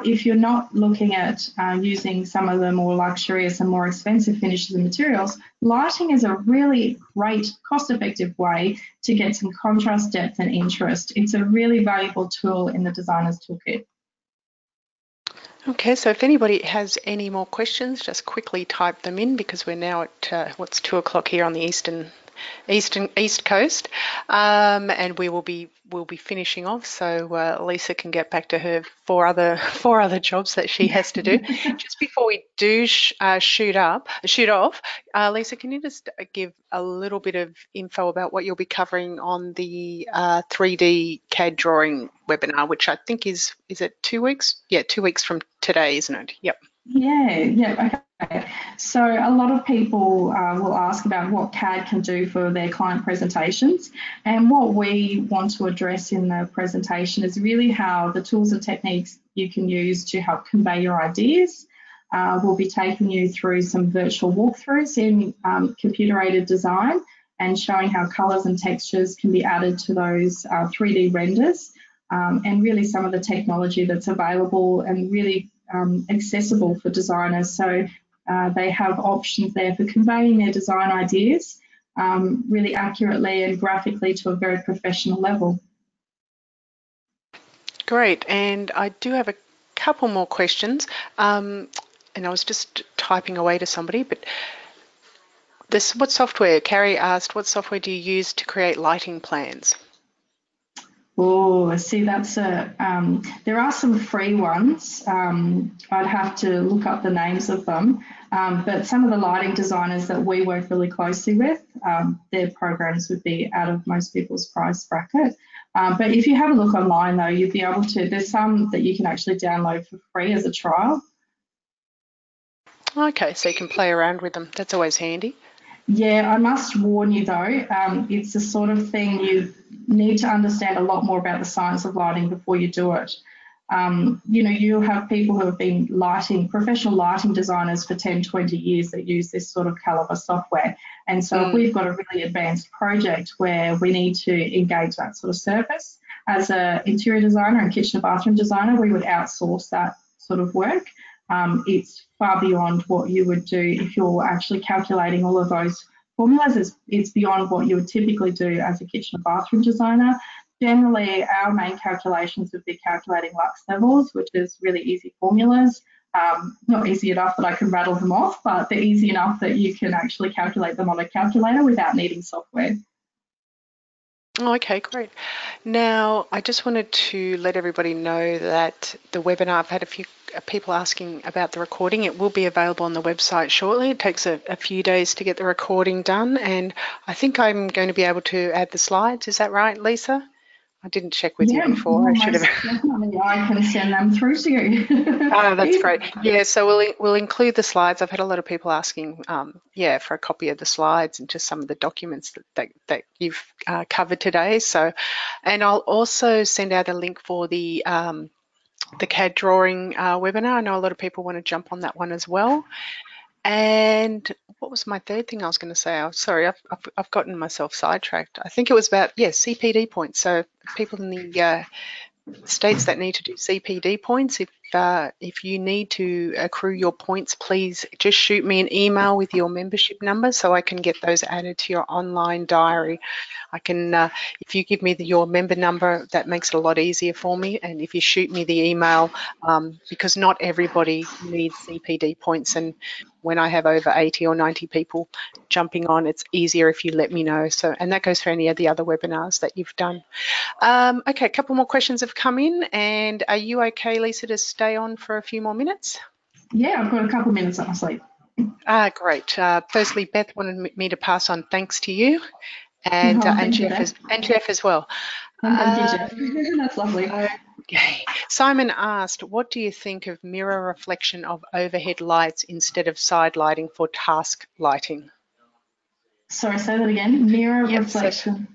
if you're not looking at using some of the more luxurious and more expensive finishes and materials, lighting is a really great, cost effective way to get some contrast, depth, and interest. It's a really valuable tool in the designer's toolkit. Okay, so if anybody has any more questions, just quickly type them in because we're now at what's 2 o'clock here on the East Coast, and we'll be finishing off so Lisa can get back to her four other jobs that she has to do. Just before we do shoot off, Lisa, can you just give a little bit of info about what you'll be covering on the 3D CAD drawing webinar, which I think is it 2 weeks? Yeah, 2 weeks from today, isn't it? Yep. Yeah, okay. So a lot of people will ask about what CAD can do for their client presentations. And what we want to address in the presentation is really how the tools and techniques you can use to help convey your ideas. We'll be taking you through some virtual walkthroughs in computer-aided design and showing how colours and textures can be added to those 3D renders, and really some of the technology that's available and really accessible for designers. So they have options there for conveying their design ideas really accurately and graphically to a very professional level. Great. And I do have a couple more questions. And I was just typing away to somebody, but what software, Carrie asked, what software do you use to create lighting plans? Oh, see, there are some free ones. I'd have to look up the names of them. But some of the lighting designers that we work really closely with, their programs would be out of most people's price bracket. But if you have a look online, though, you'd be able to, there's some that you can actually download for free as a trial. Okay, so you can play around with them. That's always handy. Yeah, I must warn you though, it's the sort of thing you need to understand a lot more about the science of lighting before you do it. You'll have people who have been professional lighting designers for 10, 20 years that use this sort of caliber software. And so if we've got a really advanced project where we need to engage that sort of service, as an interior designer and kitchen and bathroom designer, we would outsource that sort of work. It's far beyond what you would do if you're actually calculating all of those formulas. It's beyond what you would typically do as a kitchen and bathroom designer. Generally, our main calculations would be calculating lux levels, which is really easy formulas. Not easy enough that I can rattle them off, but they're easy enough that you can actually calculate them on a calculator without needing software. Oh, okay, great. Now, I just wanted to let everybody know that the webinar, I've had a few people asking about the recording. It will be available on the website shortly. It takes a few days to get the recording done, and I think I'm going to be able to add the slides. Is that right, Lisa? I didn't check with you Yeah, before. I should most have. definitely. I can send them through to you. Oh, that's great. Yeah, so we'll include the slides. I've had a lot of people asking, for a copy of the slides and just some of the documents that you've covered today. So, and I'll also send out a link for the CAD drawing webinar. I know a lot of people want to jump on that one as well. And what was my third thing I was going to say? I'm sorry, I've gotten myself sidetracked. I think it was about CPD points. So people in the states that need to do CPD points, if you need to accrue your points, please just shoot me an email with your membership number so I can get those added to your online diary. I can, if you give me your member number, that makes it a lot easier for me. And if you shoot me the email, because not everybody needs CPD points, and when I have over 80 or 90 people jumping on, it's easier if you let me know. So, and that goes for any of the other webinars that you've done. Okay, a couple more questions have come in, and are you okay, Lisa, to stay on for a few more minutes? Yeah, I've got a couple of minutes up my sleeve. Great. Firstly, Beth wanted me to pass on thanks to you, Oh, and thank you, Beth. Jeff as well. And thank you, Jeff. Um, That's lovely. okay. Simon asked, what do you think of mirror reflection of overhead lights instead of side lighting for task lighting? Sorry, say that again. Mirror Yep. So, reflection.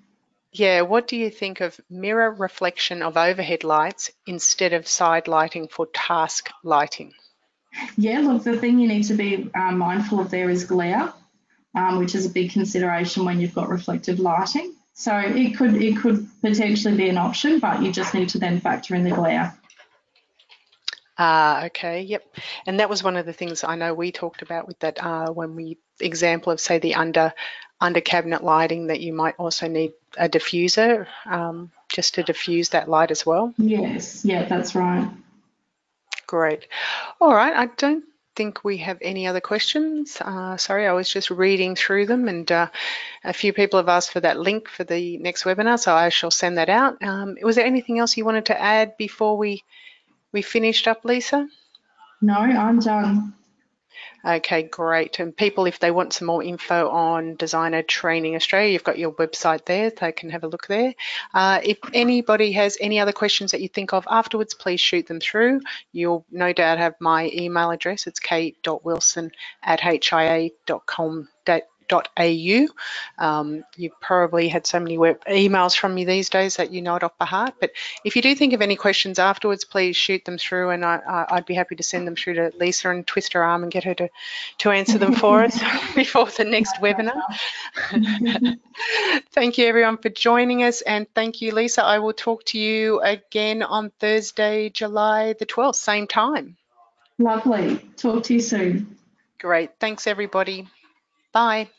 yeah, what do you think of mirror reflection of overhead lights instead of side lighting for task lighting? Yeah, look, the thing you need to be mindful of there is glare, which is a big consideration when you've got reflective lighting. So it could potentially be an option, but you just need to then factor in the glare. Okay, yep. And that was one of the things I know we talked about with that when we example of say the under cabinet lighting that you might also need a diffuser just to diffuse that light as well. Yes, yeah, that's right. Great. All right, I don't think we have any other questions. Sorry, I was just reading through them and a few people have asked for that link for the next webinar, so I shall send that out. Was there anything else you wanted to add before we finished up, Lisa? No, I'm done. Okay, great. And people, if they want some more info on Designer Training Australia, you've got your website there. They can have a look there. If anybody has any other questions that you think of afterwards, please shoot them through. You'll no doubt have my email address. It's kate.wilson@hia.com.au. You've probably had so many emails from me these days that you know it off by heart. But if you do think of any questions afterwards, please shoot them through, and I'd be happy to send them through to Lisa and twist her arm and get her to answer them for us before the next webinar. Thank you everyone for joining us, and thank you, Lisa. I will talk to you again on Thursday, July the 12th, same time. Lovely. Talk to you soon. Great. Thanks everybody. Bye.